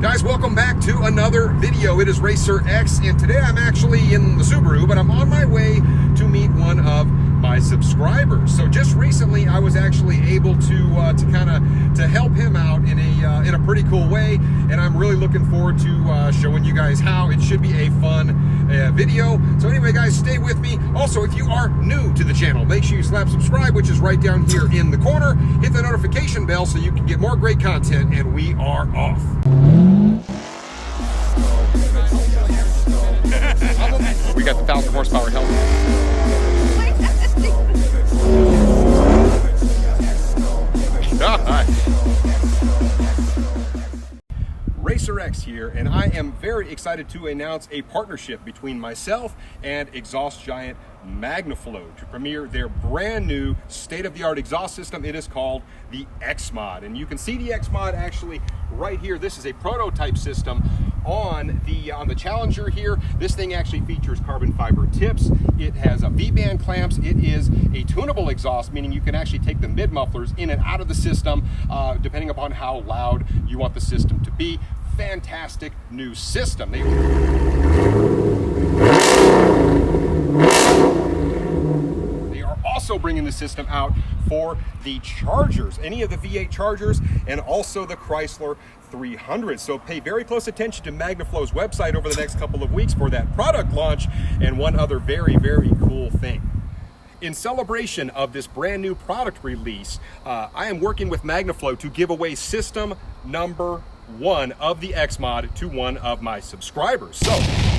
Guys, welcome back to another video. It is Racer X, and today I'm actually in the Subaru, but I'm on my way to meet one of my subscribers. So just recently, I was actually able to help him out in a pretty cool way, and I'm really looking forward to showing you guys how. It should be a fun video. So anyway, guys, stay with me. Also, if you are new to the channel, make sure you slap subscribe, which is right down here in the corner. Hit the notification bell so you can get more great content, and we are off. We got the 1,000 horsepower helmet. Racer X here, and I am very excited to announce a partnership between myself and exhaust giant MagnaFlow to premiere their brand new state-of-the-art exhaust system. It is called the X-Mod, and you can see the X-Mod actually right here. This is a prototype system on the Challenger here. This thing actually features carbon fiber tips. It has a V-band clamps. It is a tunable exhaust, meaning you can actually take the mid mufflers in and out of the system depending upon how loud you want the system to be. Fantastic new system. They are also bringing the system out for the Chargers, any of the V8 Chargers, and also the Chrysler 300. So pay very close attention to MagnaFlow's website over the next couple of weeks for that product launch and one other very, very cool thing. In celebration of this brand new product release, I am working with MagnaFlow to give away system number 1 of the X-Mod to one of my subscribers. So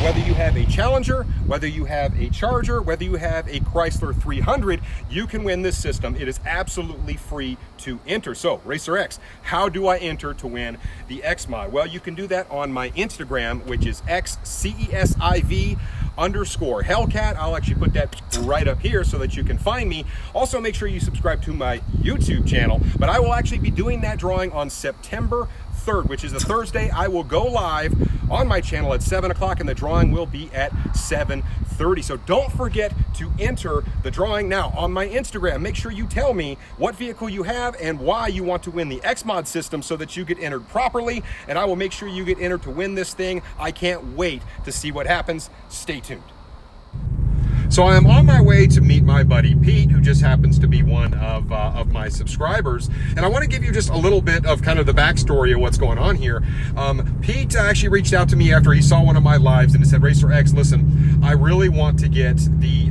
whether you have a Challenger, whether you have a Charger, whether you have a Chrysler 300, you can win this system. It is absolutely free to enter. So Racer X, how do I enter to win the X-Mod? Well, you can do that on my Instagram, which is XCESIV_Hellcat. I'll actually put that right up here so that you can find me. Also, make sure you subscribe to my YouTube channel, but I will actually be doing that drawing on September 3rd, which is a Thursday. I will go live on my channel at 7 o'clock, and the drawing will be at 7:30. So don't forget to enter the drawing now on my Instagram. Make sure you tell me what vehicle you have and why you want to win the X-Mod system so that you get entered properly, and I will make sure you get entered to win this thing. I can't wait to see what happens. Stay tuned. So I am on my way to meet my buddy Pete, who just happens to be one of my subscribers. And I want to give you just a little bit of kind of the backstory of what's going on here. Pete actually reached out to me after he saw one of my lives, and he said, Racer X, listen, I really want to get the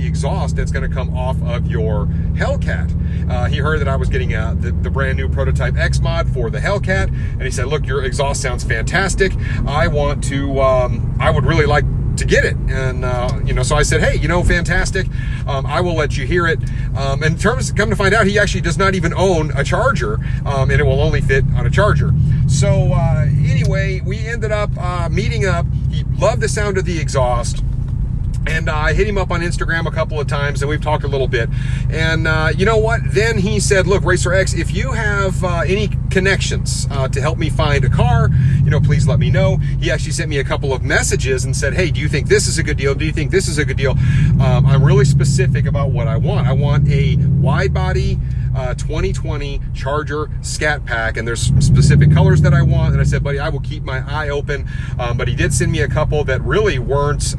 exhaust that's going to come off of your Hellcat. He heard that I was getting the brand new prototype X-Mod for the Hellcat, and he said, look, your exhaust sounds fantastic. I would really like to get it. And so I said, hey, fantastic, I will let you hear it. In terms, come to find out, he actually does not even own a Charger, and it will only fit on a Charger. So anyway, we ended up meeting up. He loved the sound of the exhaust, and I hit him up on Instagram a couple of times, and we've talked a little bit. And you know what? Then he said, look, Racer X, if you have any connections to help me find a car, please let me know. He actually sent me a couple of messages and said, hey, do you think this is a good deal? Do you think this is a good deal? I'm really specific about what I want. I want a wide-body 2020 Charger Scatpack, and there's some specific colors that I want. And I said, buddy, I will keep my eye open. But he did send me a couple that really weren't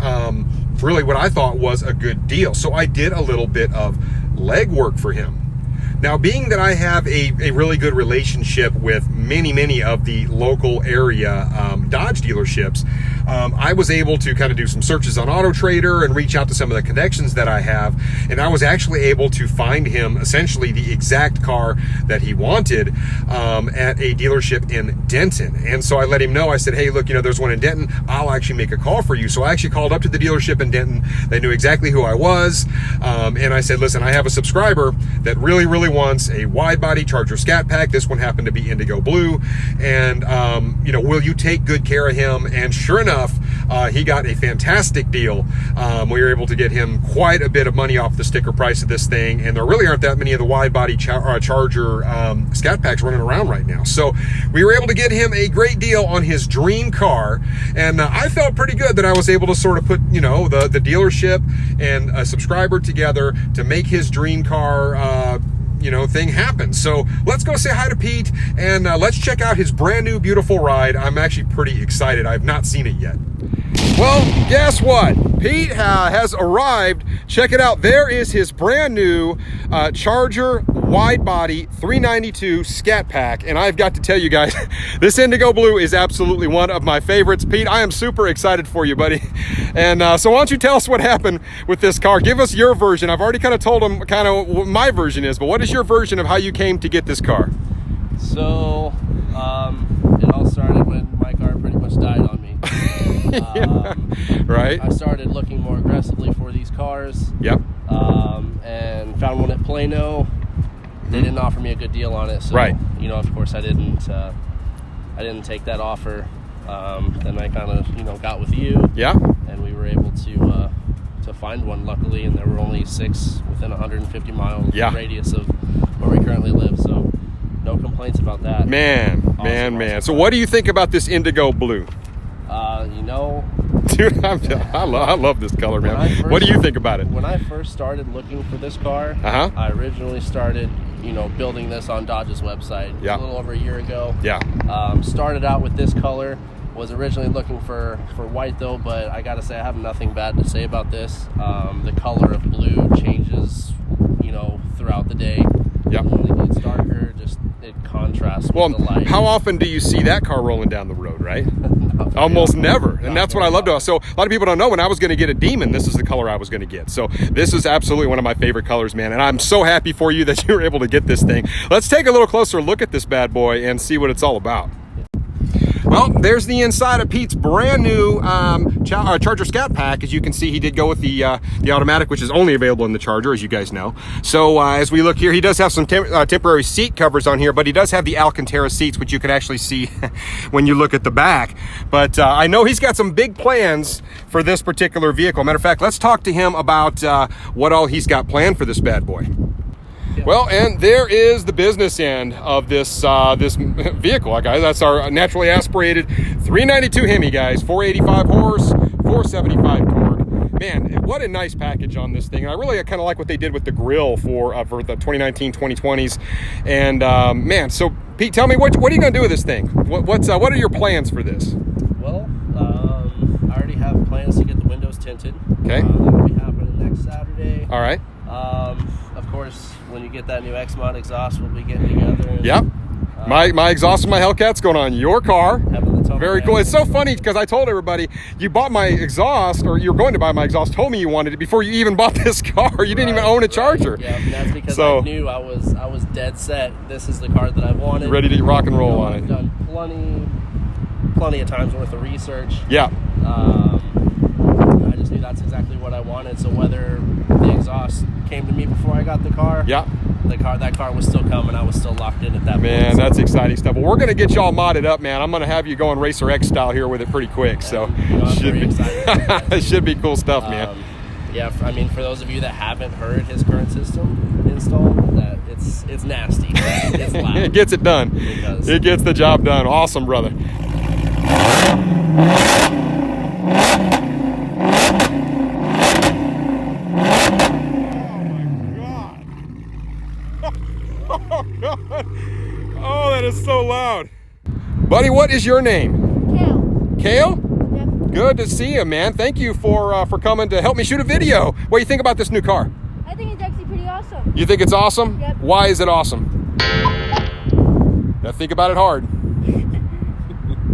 really what I thought was a good deal. So I did a little bit of legwork for him. Now, being that I have a really good relationship with many of the local area Dodge dealerships, I was able to kind of do some searches on Auto Trader and reach out to some of the connections that I have, and I was actually able to find him essentially the exact car that he wanted at a dealership in Denton. And so I let him know. I said, hey, look, there's one in Denton. I'll actually make a call for you. So I actually called up to the dealership in Denton. They knew exactly who I was, and I said, listen, I have a subscriber that really wants a wide body Charger Scatpack. This one happened to be indigo blue, and will you take good care of him? And sure enough, he got a fantastic deal. We were able to get him quite a bit of money off the sticker price of this thing, and there really aren't that many of the wide body Charger Scatpacks running around right now. So we were able to get him a great deal on his dream car, and I felt pretty good that I was able to sort of put the dealership and a subscriber together to make his dream car you know, thing happens. So let's go say hi to Pete, and let's check out his brand new beautiful ride. I'm actually pretty excited. I've not seen it yet. Well, guess what? Pete has arrived. Check it out. There is his brand new Charger Widebody 392 Scat Pack, and I've got to tell you guys, this indigo blue is absolutely one of my favorites. Pete, I am super excited for you, buddy. And so why don't you tell us what happened with this car? Give us your version. I've already kind of told him kind of what my version is, but what is your version of how you came to get this car? So it all started when my car pretty much died on me. Right. I started looking more aggressively for these cars. Yep. And found one at Plano. They didn't offer me a good deal on it, so right. You know, of course, I didn't take that offer. Then I kind of, you know, got with you. Yeah. And we were able to find one, luckily, and there were only 6 within 150 mile radius of where we currently live. So no complaints about that. Man. So what do you think about this indigo blue? You know, dude, I love this color, man. What do you think about it? When I first started looking for this car, I originally started, you know, building this on Dodge's website a little over a year ago. Yeah. Started out with this color. Was originally looking for white though, but I gotta say I have nothing bad to say about this. The color of blue changes, you know, throughout the day. Yep. When it gets darker, just it contrasts with the light. How often do you see that car rolling down the road, right? Almost never. And that's what I love to. So a lot of people don't know, when I was going to get a Demon, this is the color I was going to get. So this is absolutely one of my favorite colors, man. And I'm so happy for you that you were able to get this thing. Let's take a little closer look at this bad boy and see what it's all about. Well, there's the inside of Pete's brand new Charger Scat Pack. As you can see, he did go with the automatic, which is only available in the Charger, as you guys know. So as we look here, he does have some temporary seat covers on here, but he does have the Alcantara seats, which you can actually see when you look at the back. But I know he's got some big plans for this particular vehicle. Matter of fact, let's talk to him about what all he's got planned for this bad boy. Well, and there is the business end of this this vehicle, guys. That's our naturally aspirated 392 Hemi, guys. 485 horse, 475 torque. Man, what a nice package on this thing. And I really kind of like what they did with the grille for the 2019 2020s. And man, so Pete, tell me what are you going to do with this thing? What are your plans for this? Well, I already have plans to get the windows tinted. Okay. That'll be happening next Saturday. All right. Of course, when you get that new X-Mod exhaust, we'll be getting together. And, yep. My exhaust and my Hellcat's going on your car. Very cool. It's so funny because I told everybody, you bought my exhaust, or you're going to buy my exhaust, told me you wanted it before you even bought this car. You didn't even own a Charger. Yeah, and that's because I knew I was dead set. This is the car that I wanted. Ready to rock and roll on it. I've done plenty of times worth of research. Yeah. I just knew that's exactly what I wanted. So whether the exhaust came to me before I got the car, that car was still coming. I was still locked in at that point. Man, that's exciting stuff. Well, we're going to get y'all modded up, man. I'm going to have you going Racer X style here with it pretty quick. So it should be cool stuff, man. Yeah, I mean, for those of you that haven't heard his current system installed, that it's nasty. It's loud. It gets it done. It does. It gets the job done. Awesome, brother. Oh, that is so loud. Buddy, what is your name? Kale. Kale? Yep. Good to see you, man. Thank you for coming to help me shoot a video. What do you think about this new car? I think it's actually pretty awesome. You think it's awesome? Yep. Why is it awesome? Now think about it hard.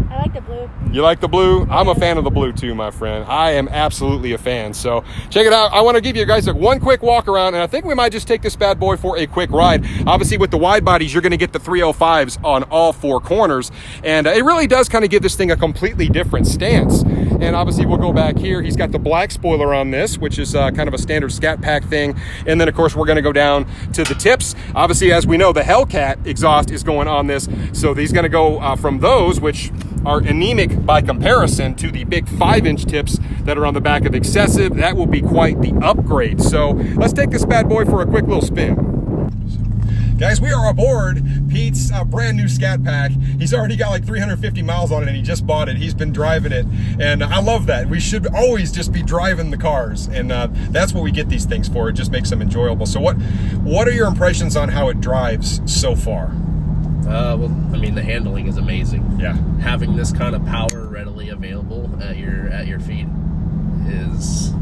I like the blue. You like the blue? I'm a fan of the blue too, my friend. I am absolutely a fan. So check it out. I want to give you guys one quick walk around, and I think we might just take this bad boy for a quick ride. Obviously, with the wide bodies, you're going to get the 305s on all 4 corners, and it really does kind of give this thing a completely different stance. And obviously, we'll go back here. He's got the black spoiler on this, which is kind of a standard Scat Pack thing. And then, of course, we're going to go down to the tips. Obviously, as we know, the Hellcat exhaust is going on this, so he's going to go from those, which are anemic by comparison to the big 5-inch tips that are on the back of Excessive. That will be quite the upgrade. So let's take this bad boy for a quick little spin. Guys, we are aboard Pete's brand new Scat Pack. He's already got like 350 miles on it and he just bought it. He's been driving it and I love that. We should always just be driving the cars and that's what we get these things for. It just makes them enjoyable. So what are your impressions on how it drives so far? Well, I mean, the handling is amazing. Yeah. Having this kind of power readily available at your feet is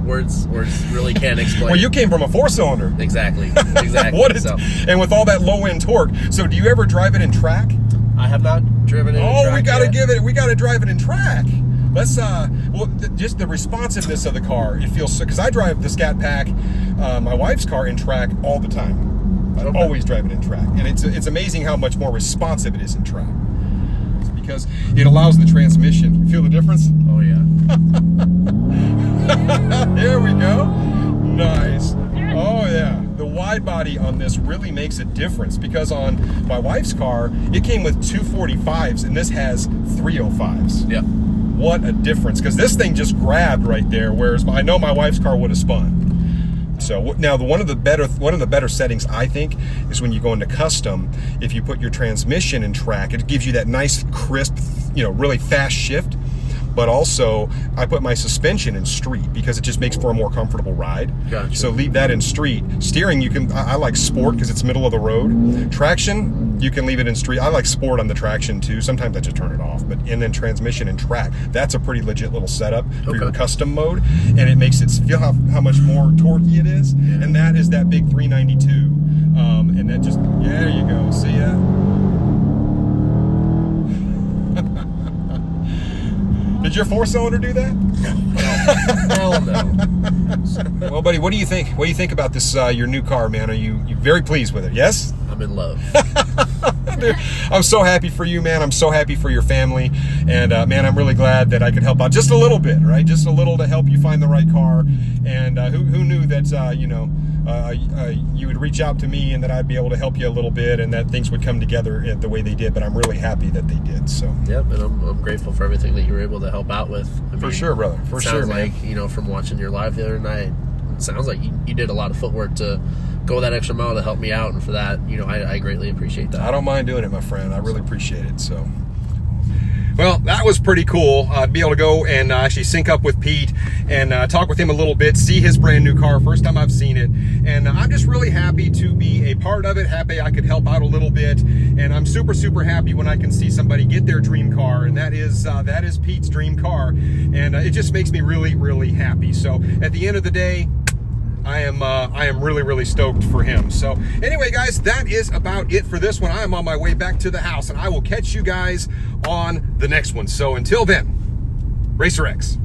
words really can't explain. Well, you came from a 4-cylinder. Exactly. And with all that low end torque. So do you ever drive it in track? I have not driven it in track. Oh, we gotta drive it in track. Let's just the responsiveness of the car. It feels so, because I drive the Scat Pack, my wife's car, in track all the time. I always drive it in track, and it's amazing how much more responsive it is in track. It's because it allows the transmission. You feel the difference? Oh yeah. There we go. Nice. Oh yeah. The wide body on this really makes a difference, because on my wife's car, it came with 245s and this has 305s. Yeah. What a difference, because this thing just grabbed right there, whereas I know my wife's car would have spun. So now one of the better settings, I think, is when you go into custom. If you put your transmission in track, it gives you that nice crisp, really fast shift. But also, I put my suspension in street because it just makes for a more comfortable ride. Gotcha. So leave that in street. Steering, I like sport because it's middle of the road. Traction, you can leave it in street. I like sport on the traction too. Sometimes I just turn it off. And then transmission and track, that's a pretty legit little setup for your custom mode. And it makes it feel how much more torquey it is. Yeah. And that is that big 392. And that just, there you go. See ya. Did your 4-cylinder do that? No. Hell no. Well, buddy, what do you think? What do you think about this, your new car, man? Are you very pleased with it? Yes? I'm in love. Dude, I'm so happy for you, man. I'm so happy for your family. And, man, I'm really glad that I could help out just a little bit, right? Just a little to help you find the right car. And who knew that, you would reach out to me and that I'd be able to help you a little bit and that things would come together the way they did. But I'm really happy that they did. So. Yep, and I'm grateful for everything that you were able to help out with. For sure, brother. For sure, man. Sounds like, from watching your live the other night, it sounds like you did a lot of footwork to go that extra mile to help me out, and for that, I greatly appreciate that. I don't mind doing it, my friend. I really appreciate it. So, well, that was pretty cool. Be able to go and actually sync up with Pete and talk with him a little bit, see his brand new car. First time I've seen it, and I'm just really happy to be a part of it. Happy I could help out a little bit, and I'm super happy when I can see somebody get their dream car, and that is Pete's dream car, and it just makes me really happy. So at the end of the day, I am really stoked for him. So anyway, guys, that is about it for this one. I am on my way back to the house, and I will catch you guys on the next one. So until then, Racer X.